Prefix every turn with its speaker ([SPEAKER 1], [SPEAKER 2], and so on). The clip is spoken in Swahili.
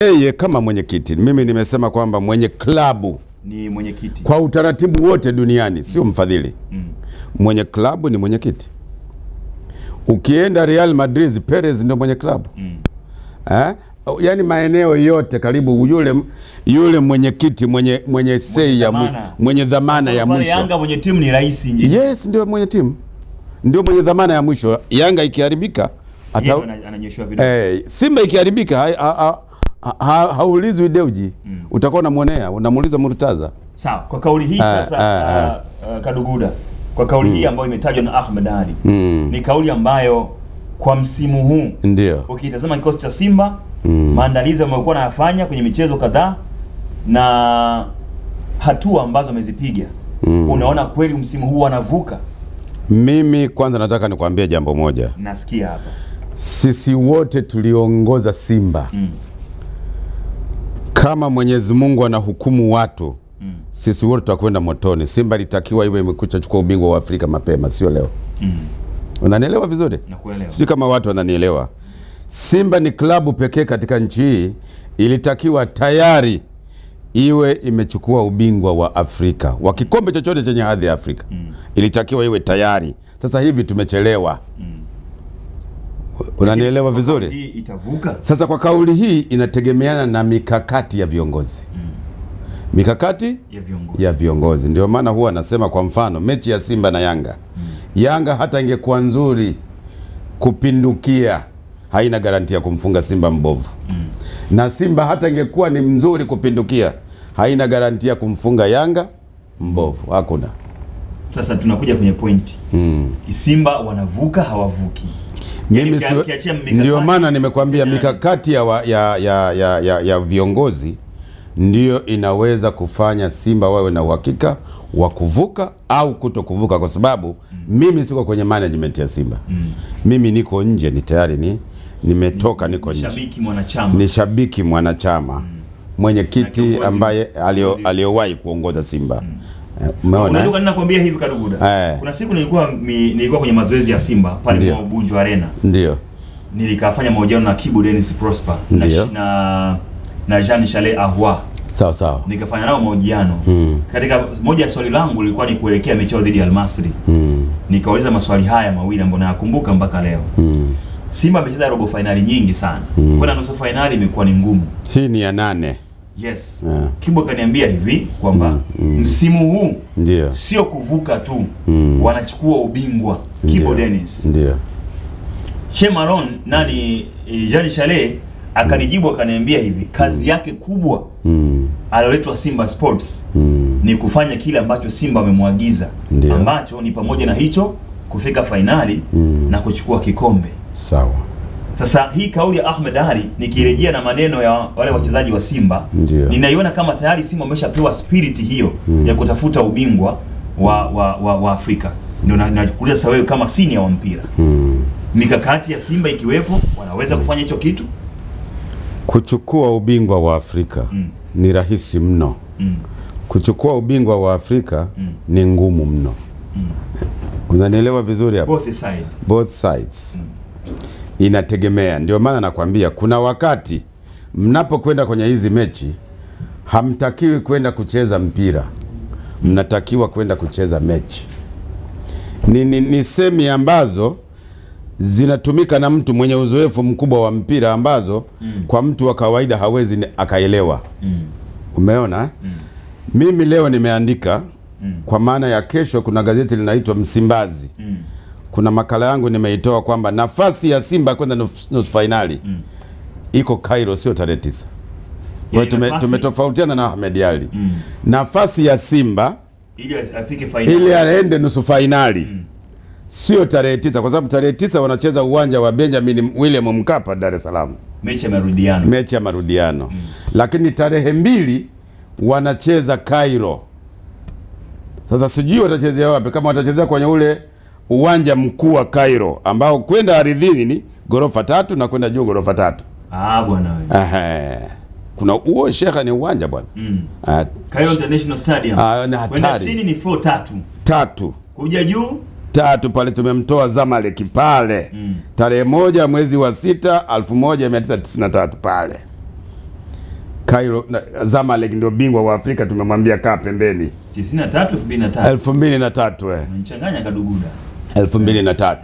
[SPEAKER 1] Yeye kama mwenyekiti, mimi nimesema kwamba mwenye klabu
[SPEAKER 2] ni mwenyekiti
[SPEAKER 1] kwa utaratibu wote duniani, sio mfadhili. Mwenye klabu ni mwenyekiti. Ukienda Real Madrid, Perez ndio mwenye klabu. Yani maeneo yote karibu yule mwenyekiti mwenye sei ya mwenye dhamana ya mwisho.
[SPEAKER 2] Yanga mwenye timu ni rais nje.
[SPEAKER 1] Yes, ndio mwenye timu. Ndio mwenye dhamana ya mwisho. Yanga ikiharibika
[SPEAKER 2] ananyeshwa vidole.
[SPEAKER 1] Simba ikiharibika haulizwi Deuji. Utakuwa unamuonea, unamuuliza Murtaza.
[SPEAKER 2] Sawa, kwa kauli hii sasa Kaduguda, kwa kauli hii ambayo imetajwa na Ahmed Ali, ni kauli ambayo kwa msimu huu
[SPEAKER 1] ndio
[SPEAKER 2] ukitazama kikosi cha Simba maandalizi amekuwa anayafanya kwenye michezo kadhaa na hatua ambazo amezipiga, unaona kweli msimu huu anavuka?
[SPEAKER 1] Mimi kwanza nataka nikwambie jambo moja.
[SPEAKER 2] Nasikia hapa.
[SPEAKER 1] Sisi wote tuliongoza Simba. Kama Mwenyezi Mungu anahukumu watu, sisi wote tutakwenda motoni. Simba litakiwa iwe imekucha chukua ubingwa wa Afrika mapema, sio leo. Unanielewa vizuri?
[SPEAKER 2] Nakuelewa.
[SPEAKER 1] Sio kama watu wananielewa. Simba ni klabu pekee katika nchi hii ilitakiwa tayari iwe imechukua ubingwa wa Afrika, wa kikombe chochote chenye hadhi ya Afrika. Ilitakiwa iwe tayari. Sasa hivi tumechelewa. Unanielewa vizuri?
[SPEAKER 2] Hii itavuka.
[SPEAKER 1] Sasa kwa kauli hii inategemeana na mikakati ya viongozi. Mikakati ya viongozi. Ndio maana huwa nasema, kwa mfano mechi ya Simba na Yanga. Yanga hata ingekuwa nzuri kupindukia, haina garantia kumfunga Simba mbovu. Na Simba hata ingekuwa ni mzuri kupindukia, haina garantia kumfunga Yanga mbovu. Hakuna.
[SPEAKER 2] Sasa tunakuja kwenye pointi. Simba wanavuka hawavuki?
[SPEAKER 1] Mimi ndio maana nimekwambia mikakati ya viongozi ndio inaweza kufanya Simba wawe na uhakika wa kuvuka au kutokuvuka, kwa sababu mimi siko kwenye management ya Simba. Mimi niko nje, ni tayari nimetoka, niko nje. Ni shabiki mwanachama. Mwenyekiti ambaye aliyowahi kuongoza Simba.
[SPEAKER 2] Umeona? Unajua ninakwambia hivi Kaduguda. Kuna siku nilikuwa kwenye mazoezi ya Simba pale kwa Bunju Arena.
[SPEAKER 1] Ndio.
[SPEAKER 2] Nilikafanya mahojiano na Kibu Dennis Prosper na Jean Chalet Ahwa.
[SPEAKER 1] Sawa.
[SPEAKER 2] Nikafanya nao mahojiano. Katika moja ya swali langu lilikuwa ni kuelekea mechi dhidi ya Al Masry. Nikauliza maswali haya mawili ambayo nayakumbuka mpaka leo. Simba amecheza robo finali nyingi sana. Kwenda nusu finali imekuwa ni ngumu. Hii
[SPEAKER 1] ni ya 8.
[SPEAKER 2] Yes. Kibu kaniambia hivi kwamba msimu huu sio kuvuka tu, wanachukua ubingwa. Kibu Dennis.
[SPEAKER 1] Ndio.
[SPEAKER 2] Chemalon Jean Chalet akanijibu akaniambia hivi, kazi yake kubwa aloletwa Simba Sports ni kufanya kile ambacho Simba wamemwagiza, ambacho ni pamoja na hicho kufika finali na kuchukua kikombe.
[SPEAKER 1] Sawa.
[SPEAKER 2] Sasa hii kauli ya Ahmed Ali nikirejea na maneno ya wale wachezaji wa Simba, ninaiona kama tayari Simba wameshapewa spirit hiyo ya kutafuta ubingwa wa Afrika. Ndio nakuuliza sasa wewe kama senior wa mpira. Mikakati ya Simba ikiwepo, wanaweza kufanya hicho kitu?
[SPEAKER 1] Kuchukua ubingwa wa Afrika ni rahisi mno. Kuchukua ubingwa wa Afrika ni ngumu mno. Unanielewa vizuri hapo? Both sides. Inategemea. Ndio maana nakwambia kuna wakati mnapokwenda kwenye hizi mechi hamtakiwi kwenda kucheza mpira. Mnatakiwa kwenda kucheza mechi. Ni semi ambazo zinatumika na mtu mwenye uzoefu mkubwa wa mpira ambazo kwa mtu wa kawaida hawezi akaelewa. Umeona? Mimi leo nimeandika kwa maana ya kesho kuna gazeti linaitwa Msimbazi. Kuna makala yangu nimeitoa kwamba nafasi ya Simba kwenda nusu finali iko Cairo, sio tarehe 9. Kwa tumetofautiana na Ahmed Ali. Nafasi ya Simba ili aende nusu finali sio tarehe 9, kwa sababu tarehe 9 wanacheza uwanja wa Benjamin William Mkapa Dar es Salaam. Mechi ya marudiano. Lakini tarehe 2 wanacheza Cairo. Sasa sijui watachezea wapi, kama watachezea kwenye ule uwanja mkuu wa Cairo ambao kwenda ardhini ni ghorofa 3 na kwenda juu ghorofa 3.
[SPEAKER 2] Bwana wewe.
[SPEAKER 1] Kuna huo shekha ni uwanja bwana.
[SPEAKER 2] Cairo International Stadium.
[SPEAKER 1] Ni hatari.
[SPEAKER 2] Kwenda chini ni floor
[SPEAKER 1] 3.
[SPEAKER 2] Kuja juu
[SPEAKER 1] 3 pale tumemtoa Zamalek pale. Tarehe 1 mwezi wa 6 1993 pale. Cairo Zamalek ndio bingwa wa Afrika, tumemwambia kaa pembeni.
[SPEAKER 2] 93 2003.
[SPEAKER 1] 2003
[SPEAKER 2] Mchanganya kaduguda.
[SPEAKER 1] 2003.